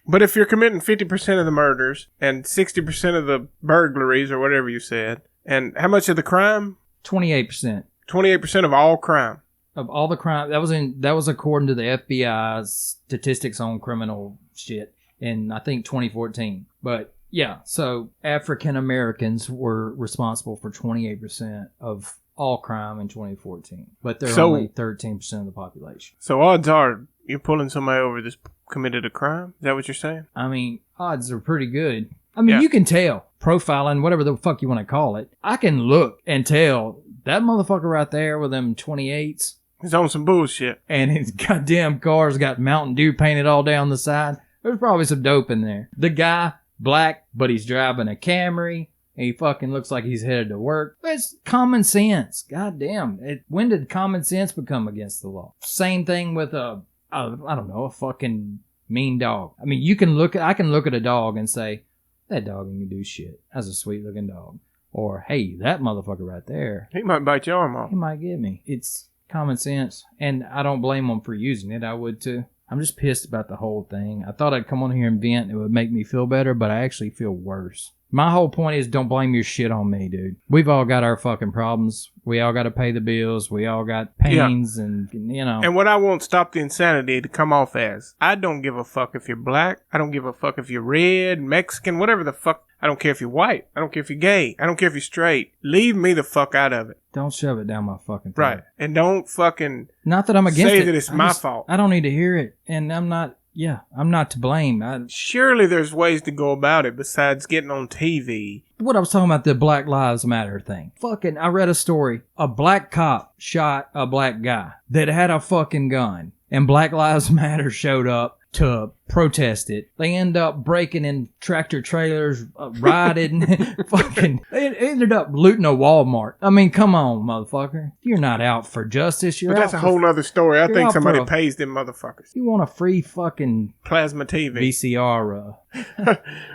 But if you're committing 50% of the murders and 60% of the burglaries or whatever you said, and how much of the crime? 28%. 28% of all crime. Of all the crime, that was according to the FBI's statistics on criminal shit in, I think, 2014. But yeah, so African Americans were responsible for 28% of all crime in 2014, but they're only 13% of the population. So odds are you're pulling somebody over that's committed a crime? Is that what you're saying? I mean, odds are pretty good. I mean, you can tell. Profiling, whatever the fuck you want to call it. I can look and tell that motherfucker right there with them 28s. He's on some bullshit. And his goddamn car's got Mountain Dew painted all down the side. There's probably some dope in there. The guy, black, but he's driving a Camry. And he fucking looks like he's headed to work. It's common sense. Goddamn. When did common sense become against the law? Same thing with a fucking mean dog. I mean, I can look at a dog and say, that dog can do shit. That's a sweet looking dog. Or, hey, that motherfucker right there. He might bite your arm off. He might get me. It's common sense, and I don't blame them for using it. I would too. I'm just pissed about the whole thing. I thought I'd come on here and vent. It would make me feel better, but I actually feel worse. My whole point is don't blame your shit on me, dude. We've all got our fucking problems. We all got to pay the bills. We all got pains and, And what I want Stop the Insanity to come off as, I don't give a fuck if you're black. I don't give a fuck if you're red, Mexican, whatever the fuck. I don't care if you're white. I don't care if you're gay. I don't care if you're straight. Leave me the fuck out of it. Don't shove it down my fucking throat. Right. And don't fucking not that I'm against say it. that it's my fault. I don't need to hear it. And I'm not to blame. Surely there's ways to go about it besides getting on TV. What I was talking about, the Black Lives Matter thing. I read a story. A black cop shot a black guy that had a fucking gun. and Black Lives Matter showed up to protest it. They end up breaking in tractor trailers, riding, they ended up looting a Walmart. I mean, come on, motherfucker. You're not out for justice. But that's a whole nother story. I think somebody pays them motherfuckers. You want a free fucking plasma TV. VCR.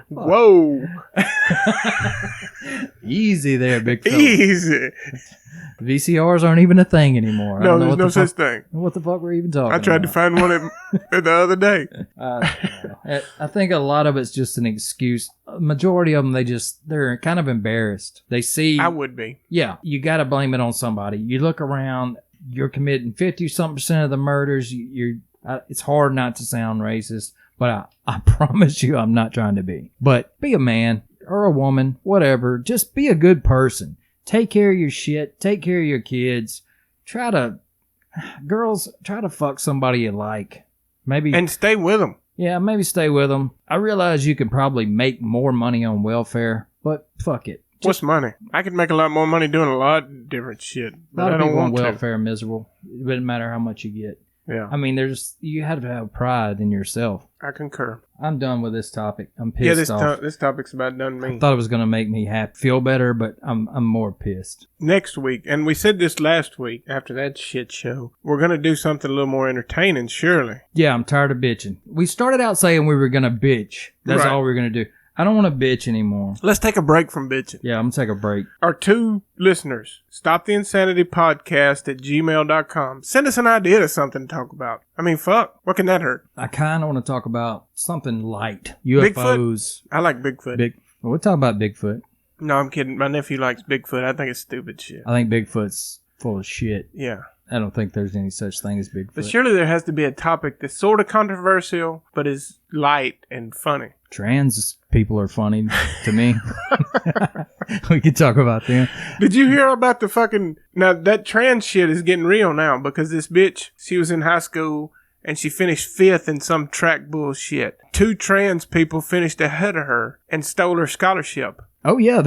Whoa. Easy there, big fella. Easy. VCRs aren't even a thing anymore. No, there's no such thing. What the fuck were we even talking about? I tried to find one the other day. I think a lot of it's just an excuse. A majority of them, they're kind of embarrassed. They see... I would be. Yeah, you got to blame it on somebody. You look around, you're committing 50-something% of the murders. It's hard not to sound racist, but I promise you I'm not trying to be. But be a man or a woman, whatever. Just be a good person. Take care of your shit. Take care of your kids. Girls, try to fuck somebody you like. Maybe. And stay with them. Yeah, maybe stay with them. I realize you can probably make more money on welfare, but fuck it. What's money? I could make a lot more money doing a lot of different shit. But I don't want to. Welfare are miserable. It doesn't matter how much you get. Yeah. I mean, you have to have pride in yourself. I concur. I'm done with this topic. I'm pissed off. This topic's about done me. I thought it was going to make me feel better, but I'm more pissed. Next week, and we said this last week after that shit show, we're going to do something a little more entertaining, surely. Yeah, I'm tired of bitching. We started out saying we were going to bitch. That's all we were going to do. I don't want to bitch anymore. Let's take a break from bitching. Yeah, I'm going to take a break. Our 2 listeners, stoptheinsanitypodcast at gmail.com. Send us an idea to something to talk about. I mean, fuck. What can that hurt? I kind of want to talk about something light. UFOs. Bigfoot? I like Bigfoot. We'll talk about Bigfoot. No, I'm kidding. My nephew likes Bigfoot. I think it's stupid shit. I think Bigfoot's full of shit. Yeah. I don't think there's any such thing as Bigfoot. But surely there has to be a topic that's sort of controversial, but is light and funny. Trans people are funny to me. We can talk about them. Did you hear about the fucking... Now, that trans shit is getting real now because this bitch, she was in high school and she finished 5th in some track bullshit. 2 trans people finished ahead of her and stole her scholarship. Oh, yeah,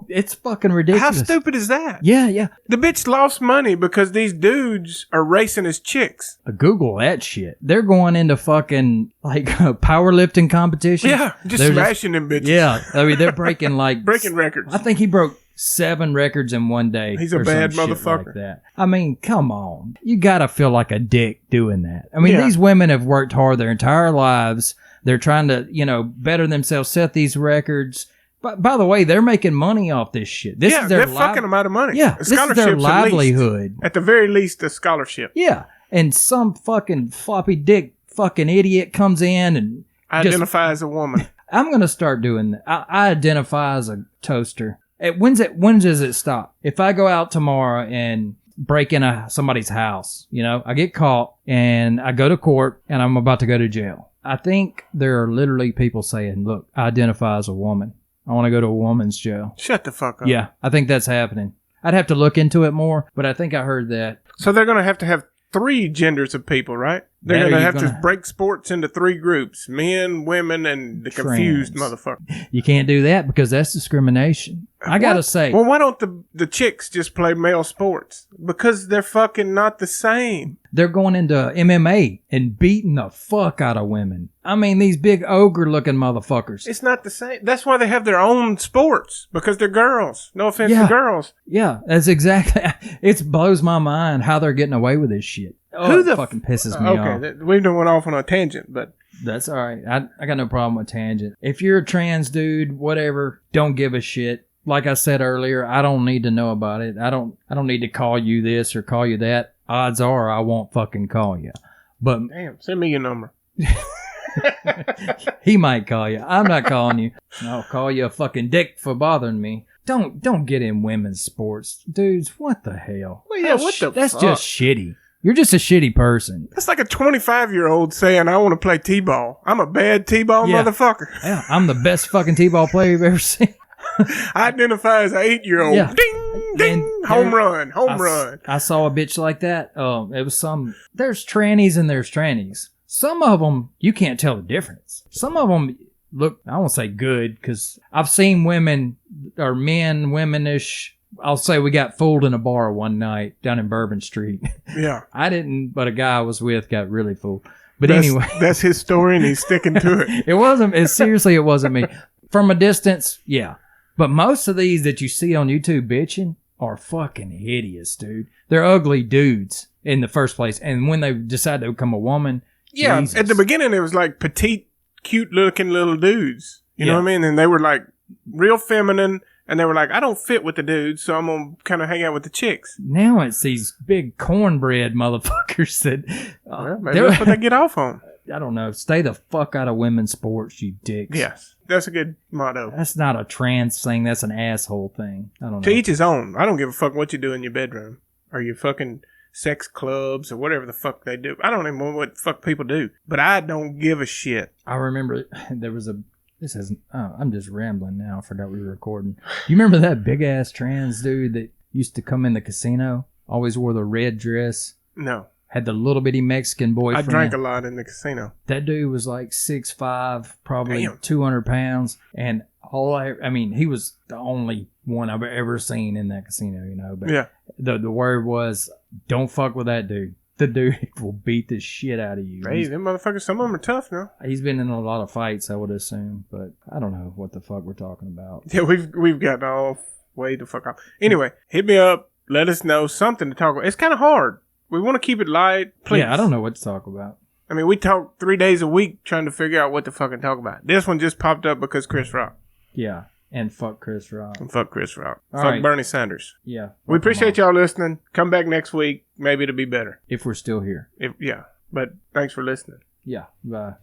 it's fucking ridiculous. How stupid is that? Yeah. The bitch lost money because these dudes are racing as chicks. Google that shit. They're going into fucking, powerlifting competitions. Yeah, just smashing them bitches. Yeah, I mean, they're breaking, breaking records. I think he broke 7 records in one day. He's a bad motherfucker. Like that. I mean, come on. You gotta feel like a dick doing that. I mean, these women have worked hard their entire lives. They're trying to, better themselves, set these records. But by the way, they're making money off this shit. They're fucking them out of money. Yeah, this is their livelihood. At the very least, a scholarship. Yeah, and some fucking floppy dick fucking idiot comes in and identify as a woman. I'm gonna start doing that. I identify as a toaster. When does it stop? If I go out tomorrow and break in somebody's house, I get caught and I go to court and I'm about to go to jail. I think there are literally people saying, "Look, I identify as a woman. I want to go to a woman's jail." Shut the fuck up. Yeah, I think that's happening. I'd have to look into it more, but I think I heard that. So they're going to have 3 genders of people, right? They're going to have to break sports into 3 groups. Men, women, and the confused motherfucker. You can't do that because that's discrimination. I got to say. Well, why don't the chicks just play male sports? Because they're fucking not the same. They're going into MMA and beating the fuck out of women. I mean, these big ogre-looking motherfuckers. It's not the same. That's why they have their own sports. Because they're girls. No offense to girls. Yeah, that's exactly... It blows my mind how they're getting away with this shit. Who the fucking pisses me off. Okay, we went off on a tangent, but... That's all right. I got no problem with tangent. If you're a trans dude, whatever, don't give a shit. Like I said earlier, I don't need to know about it. I don't need to call you this or call you that. Odds are I won't fucking call you. But damn, send me your number. He might call you. I'm not calling you. I'll call you a fucking dick for bothering me. Don't get in women's sports. Dudes, what the hell? Well, yeah, that's just shitty. You're just a shitty person. That's like a 25-year-old saying, "I want to play T-ball. I'm a bad T-ball motherfucker." Yeah, I'm the best fucking T-ball player you've ever seen. I identify as an 8-year-old. Yeah. Ding, ding, home run. I saw a bitch like that. It was there's trannies and there's trannies. Some of them, you can't tell the difference. Some of them look, I won't say good, because I've seen women, or men, womenish, I'll say we got fooled in a bar one night down in Bourbon Street. Yeah. I didn't, but a guy I was with got really fooled. But anyway. That's his story and he's sticking to it. It wasn't me. From a distance, yeah. But most of these that you see on YouTube bitching are fucking hideous, dude. They're ugly dudes in the first place. And when they decide to become a woman, yeah, Jesus. At the beginning it was like petite, cute looking little dudes. You know what I mean? And they were like real feminine. And they were like, I don't fit with the dudes, so I'm going to kind of hang out with the chicks. Now it's these big cornbread motherfuckers that... maybe that's what they get off on. I don't know. Stay the fuck out of women's sports, you dicks. Yes. That's a good motto. That's not a trans thing. That's an asshole thing. I don't know. To each his own. I don't give a fuck what you do in your bedroom. Or your fucking sex clubs or whatever the fuck they do. I don't even know what the fuck people do. But I don't give a shit. I remember there was a... This isn't... Oh, I'm just rambling now. I forgot we were recording. You remember that big-ass trans dude that used to come in the casino? Always wore the red dress? No. Had the little bitty Mexican boyfriend. I drank a lot in the casino. That dude was like 6'5", probably Damn. 200 pounds. And he was the only one I've ever seen in that casino, you know. But yeah. The word was, don't fuck with that dude. The dude will beat the shit out of you. Hey, them motherfuckers, some of them are tough now. He's been in a lot of fights, I would assume, but I don't know what the fuck we're talking about. Yeah, we've gotten all way the fuck off. Anyway, hit me up. Let us know something to talk about. It's kind of hard. We want to keep it light. Please. Yeah, I don't know what to talk about. I mean, we talk 3 days a week trying to figure out what to fucking talk about. This one just popped up because Chris Rock. Yeah. And fuck Chris Rock. And fuck Chris Rock. All fuck right. Bernie Sanders. Yeah. We appreciate y'all listening. Come back next week. Maybe it'll be better. If we're still here. Yeah. But thanks for listening. Yeah. Bye.